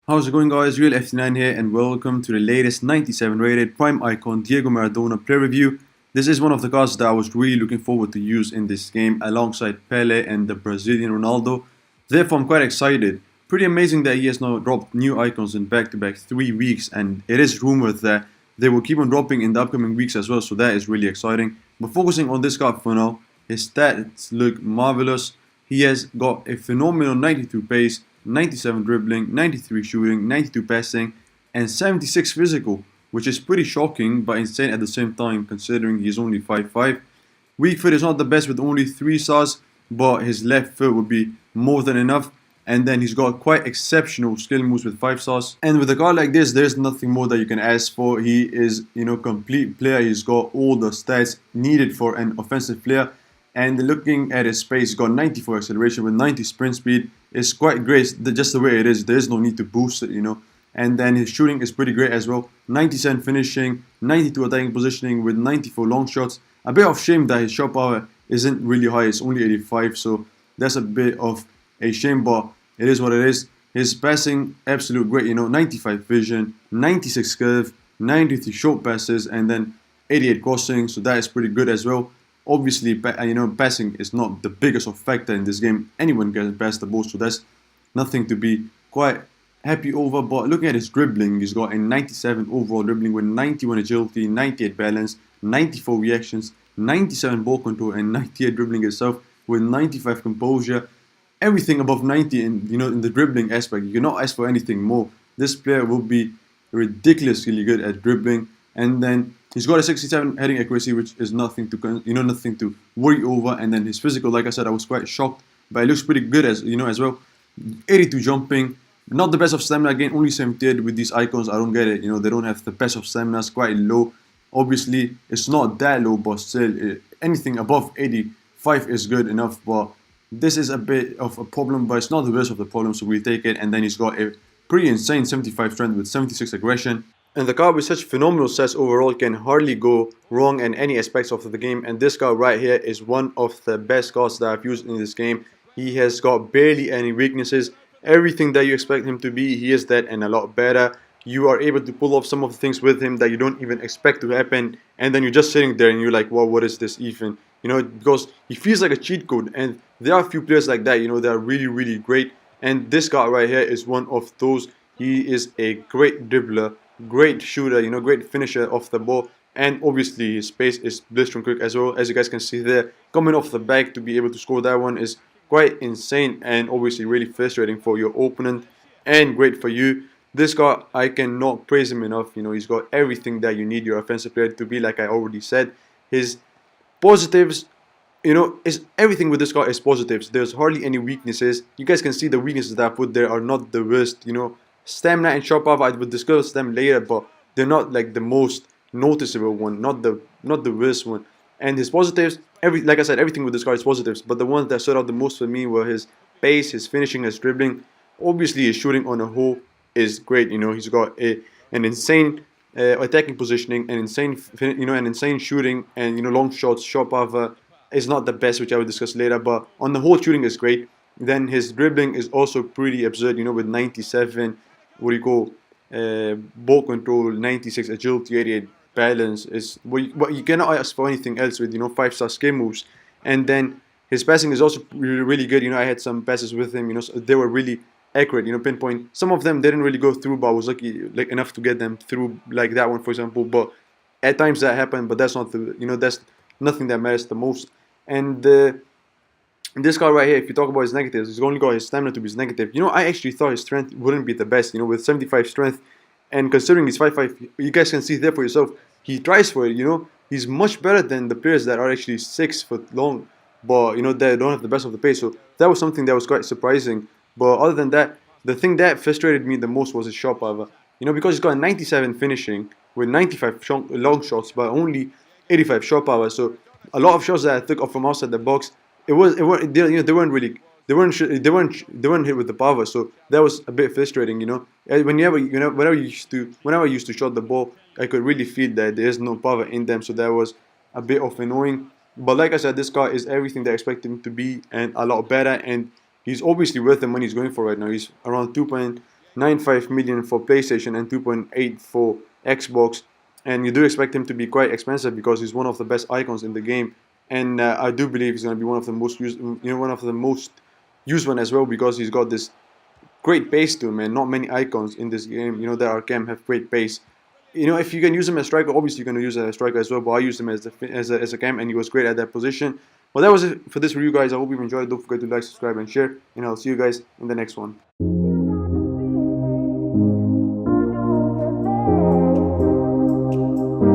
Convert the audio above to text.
How's it going, guys? Real FT9 here, and welcome to the latest 97 rated prime icon Diego Maradona play review. This is one of the cards that I was really looking forward to use in this game alongside Pele and the Brazilian Ronaldo. Therefore, I'm quite excited. Pretty amazing that he has now dropped new icons in back-to-back 3 weeks, and it is rumored that they will keep on dropping in the upcoming weeks as well, so that is really exciting. But focusing on this card for now, his stats look marvelous. He has got a phenomenal 92 pace, 97 dribbling, 93 shooting, 92 passing, and 76 physical, which is pretty shocking but insane at the same time considering he's only 5'5". Weak foot is not the best with only 3 stars, but his left foot would be more than enough. And then he's got quite exceptional skill moves with 5 stars. And with a guy like this, there's nothing more that you can ask for. He is, complete player. He's got all the stats needed for an offensive player. And looking at his pace, he's got 94 acceleration with 90 sprint speed. It's quite great, just the way it is. There's no need to boost it. And then his shooting is pretty great as well. 97 finishing, 92 attacking positioning with 94 long shots. A bit of shame that his shot power isn't really high. It's only 85, so that's a bit of a shame, but it is what it is. His passing, absolute great. 95 vision, 96 curve, 93 short passes, and then 88 crossing. So that is pretty good as well. Obviously, passing is not the biggest of factor in this game. Anyone can pass the ball, so that's nothing to be quite happy over. But looking at his dribbling, he's got a 97 overall dribbling with 91 agility, 98 balance, 94 reactions, 97 ball control, and 98 dribbling itself with 95 composure. Everything above 90 in the dribbling aspect. You cannot ask for anything more. This player will be ridiculously good at dribbling, and then he's got a 67 heading accuracy, which is nothing to worry over. And then his physical, like I said, I was quite shocked, but it looks pretty good as well. 82 jumping, not the best of stamina again, only 78 with these icons. I don't get it. They don't have the best of stamina. It's quite low. Obviously, it's not that low, but still, anything above 85 is good enough. But this is a bit of a problem, but it's not the worst of the problem, so we take it. And then he's got a pretty insane 75 strength with 76 aggression. And the card with such phenomenal stats overall can hardly go wrong in any aspects of the game. And this card right here is one of the best cards that I've used in this game. He has got barely any weaknesses. Everything that you expect him to be, he is that and a lot better. You are able to pull off some of the things with him that you don't even expect to happen. And then you're just sitting there and you're like, wow, what is this even? Because he feels like a cheat code. And there are a few players like that, that are really, really great. And this guy right here is one of those. He is a great dribbler, great shooter, great finisher off the ball. And obviously his pace is blistering quick as well. As you guys can see there, coming off the back to be able to score that one is quite insane and obviously really frustrating for your opponent and great for you. This guy, I cannot praise him enough. He's got everything that you need your offensive player to be, like I already said. His positives, is everything with this guy is positives. There's hardly any weaknesses. You guys can see the weaknesses that I put there are not the worst. Stamina and shot power, I will discuss them later, but they're not like the most noticeable one, not the worst one. And his positives, like I said, everything with this guy is positives. But the ones that stood out the most for me were his pace, his finishing, his dribbling. Obviously, his shooting on a whole is great. He's got an insane attacking positioning, an insane shooting, and long shots. Shot power is not the best, which I will discuss later. But on the whole, shooting is great. Then his dribbling is also pretty absurd. With 97, ball control, 96 agility, 88 balance is what you cannot ask for anything else with 5-star skill moves. And then his passing is also really, really good. I had some passes with him. So they were really accurate, pinpoint. Some of them didn't really go through, but I was lucky enough to get them through, like that one, for example. But at times that happened, but that's not that's nothing that matters the most. And this guy right here, if you talk about his negatives, he's only got his stamina to be his negative. I actually thought his strength wouldn't be the best, with 75 strength. And considering he's 5'5", you guys can see there for yourself, he tries for it, He's much better than the players that are actually 6 foot long, but, they don't have the best of the pace. So that was something that was quite surprising. But other than that, the thing that frustrated me the most was his shot power. Because he's got a 97 finishing with 95 long shots, but only 85 shot power. So a lot of shots that I took off from outside the box, they weren't hit with the power. So that was a bit frustrating. Whenever I used to shot the ball, I could really feel that there's no power in them. So that was a bit of annoying. But like I said, this guy is everything that I expect him to be and a lot better. And he's obviously worth the money he's going for right now. He's around 2.5 2.95 million for PlayStation and 2.8 for Xbox. And you do expect him to be quite expensive because he's one of the best icons in the game. And I do believe he's going to be one of the most used, one of the most used one as well, because he's got this great pace to him, and not many icons in this game, that are cam have great pace. If you can use him as striker, obviously you're going to use him as striker as well, but I used him as a cam, and he was great at that position. Well, that was it for this review, guys. I hope you enjoyed. Don't forget to like, subscribe, and share, and I'll see you guys in the next one.